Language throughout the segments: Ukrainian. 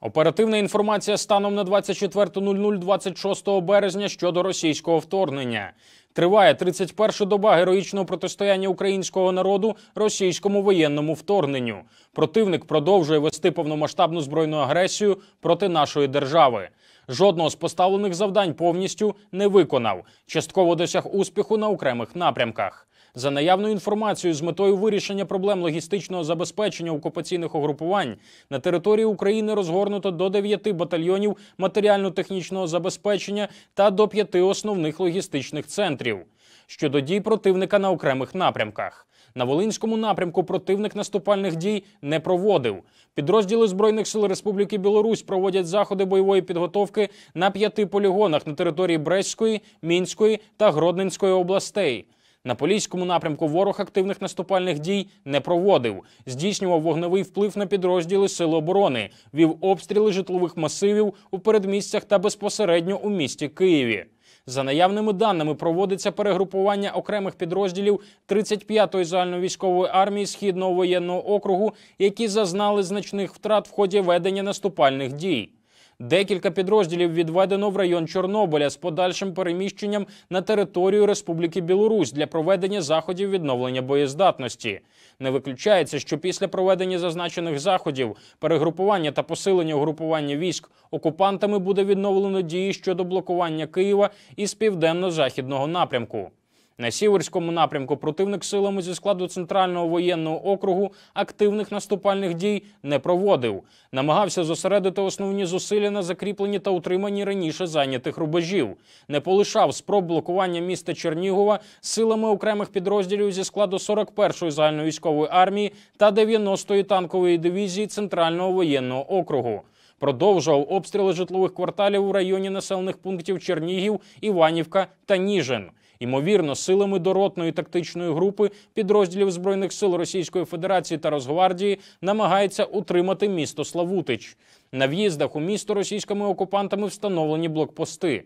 Оперативна інформація станом на 24:00 26 березня щодо російського вторгнення. Триває 31-ша доба героїчного протистояння українського народу російському воєнному вторгненню. Противник продовжує вести повномасштабну збройну агресію проти нашої держави. Жодного з поставлених завдань повністю не виконав. Частково досяг успіху на окремих напрямках. За наявною інформацією, з метою вирішення проблем логістичного забезпечення окупаційних угрупувань на території України розгорнуто до 9 батальйонів матеріально-технічного забезпечення та до 5 основних логістичних центрів. Щодо дій противника на окремих напрямках. На Волинському напрямку противник наступальних дій не проводив. Підрозділи Збройних сил Республіки Білорусь проводять заходи бойової підготовки на 5 полігонах на території Брестської, Мінської та Гродненської областей. На Поліському напрямку ворог активних наступальних дій не проводив, здійснював вогневий вплив на підрозділи Сил оборони, вів обстріли житлових масивів у передмістях та безпосередньо у місті Києві. За наявними даними, проводиться перегрупування окремих підрозділів 35-ї загальновійськової армії Східного воєнного округу, які зазнали значних втрат в ході ведення наступальних дій. Декілька підрозділів відведено в район Чорнобиля з подальшим переміщенням на територію Республіки Білорусь для проведення заходів відновлення боєздатності. Не виключається, що після проведення зазначених заходів, перегрупування та посилення угрупування військ окупантами буде відновлено дії щодо блокування Києва із південно-західного напрямку. На Сіверському напрямку противник силами зі складу Центрального воєнного округу активних наступальних дій не проводив. Намагався зосередити основні зусилля на закріпленні та утриманні раніше зайнятих рубежів. Не полишав спроб блокування міста Чернігова силами окремих підрозділів зі складу 41-ї загальновійськової армії та 90-ї танкової дивізії Центрального воєнного округу. Продовжував обстріли житлових кварталів у районі населених пунктів Чернігів, Іванівка та Ніжин. Ймовірно, силами доротної тактичної групи підрозділів Збройних сил Російської Федерації та Росгвардії намагається утримати місто Славутич. На в'їздах у місто російськими окупантами встановлені блокпости.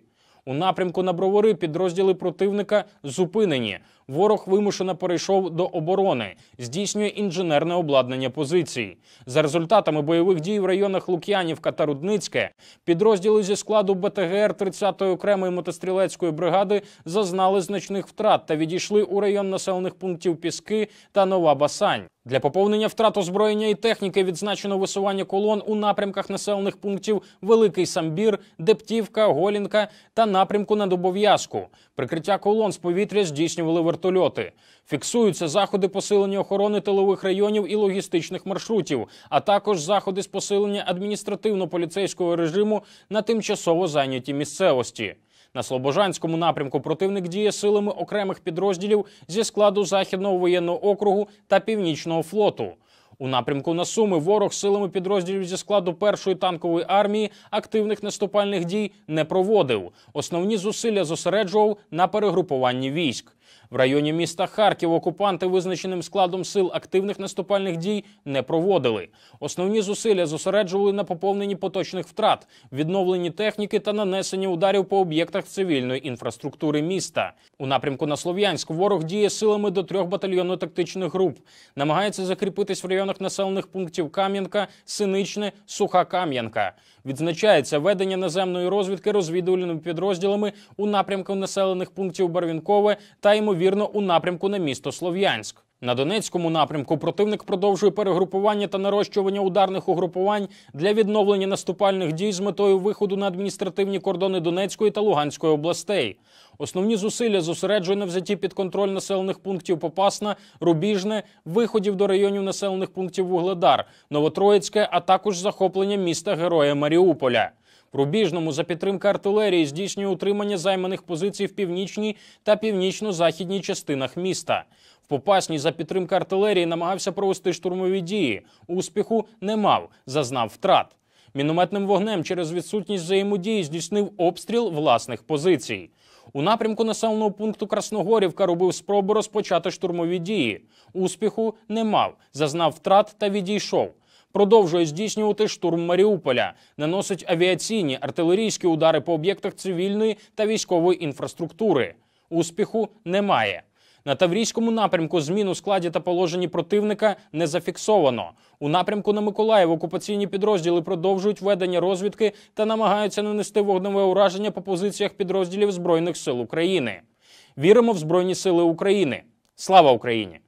У напрямку на Бровари підрозділи противника зупинені. Ворог вимушено перейшов до оборони, здійснює інженерне обладнання позицій. За результатами бойових дій в районах Лук'янівка та Рудницьке, підрозділи зі складу БТГР 30-ї окремої мотострілецької бригади зазнали значних втрат та відійшли у район населених пунктів Піски та Нова Басань. Для поповнення втрат озброєння і техніки відзначено висування колон у напрямках населених пунктів Великий Самбір, Дептівка, Голінка та напрямку на Дубов'язку. Прикриття колон з повітря здійснювали вертольоти. Фіксуються заходи посилення охорони тилових районів і логістичних маршрутів, а також заходи з посилення адміністративно-поліцейського режиму на тимчасово зайнятій місцевості. На Слобожанському напрямку противник діє силами окремих підрозділів зі складу Західного воєнного округу та Північного флоту. У напрямку на Суми ворог силами підрозділів зі складу 1-ї танкової армії активних наступальних дій не проводив. Основні зусилля зосереджував на перегрупуванні військ. В районі міста Харків окупанти визначеним складом сил активних наступальних дій не проводили. Основні зусилля зосереджували на поповненні поточних втрат, відновленні техніки та нанесенні ударів по об'єктах цивільної інфраструктури міста. У напрямку на Слов'янськ ворог діє силами до 3 батальйонно-тактичних груп. Намагається закріпитись в районах населених пунктів Кам'янка, Синичне, Суха Кам'янка. Відзначається ведення наземної розвідки розвідувальними підрозділами у напрямку населених пунктів Барвінкове та, ймовірно, у напрямку на місто Слов'янськ. На Донецькому напрямку противник продовжує перегрупування та нарощування ударних угрупувань для відновлення наступальних дій з метою виходу на адміністративні кордони Донецької та Луганської областей. Основні зусилля зосереджує на взятті під контроль населених пунктів Попасна, Рубіжне, виходів до районів населених пунктів Вугледар, Новотроїцьке, а також захоплення міста-героя Маріуполя. В Рубіжному за підтримки артилерії здійснює утримання займаних позицій в північній та північно-західній частинах міста. В Попасній за підтримки артилерії намагався провести штурмові дії. Успіху не мав, зазнав втрат. Мінометним вогнем через відсутність взаємодії здійснив обстріл власних позицій. У напрямку населеного пункту Красногорівка робив спробу розпочати штурмові дії. Успіху не мав, зазнав втрат та відійшов. Продовжує здійснювати штурм Маріуполя, наносить авіаційні, артилерійські удари по об'єктах цивільної та військової інфраструктури. Успіху немає. На Таврійському напрямку змін у складі та положенні противника не зафіксовано. У напрямку на Миколаїв окупаційні підрозділи продовжують ведення розвідки та намагаються нанести вогневе ураження по позиціях підрозділів Збройних сил України. Віримо в Збройні сили України. Слава Україні!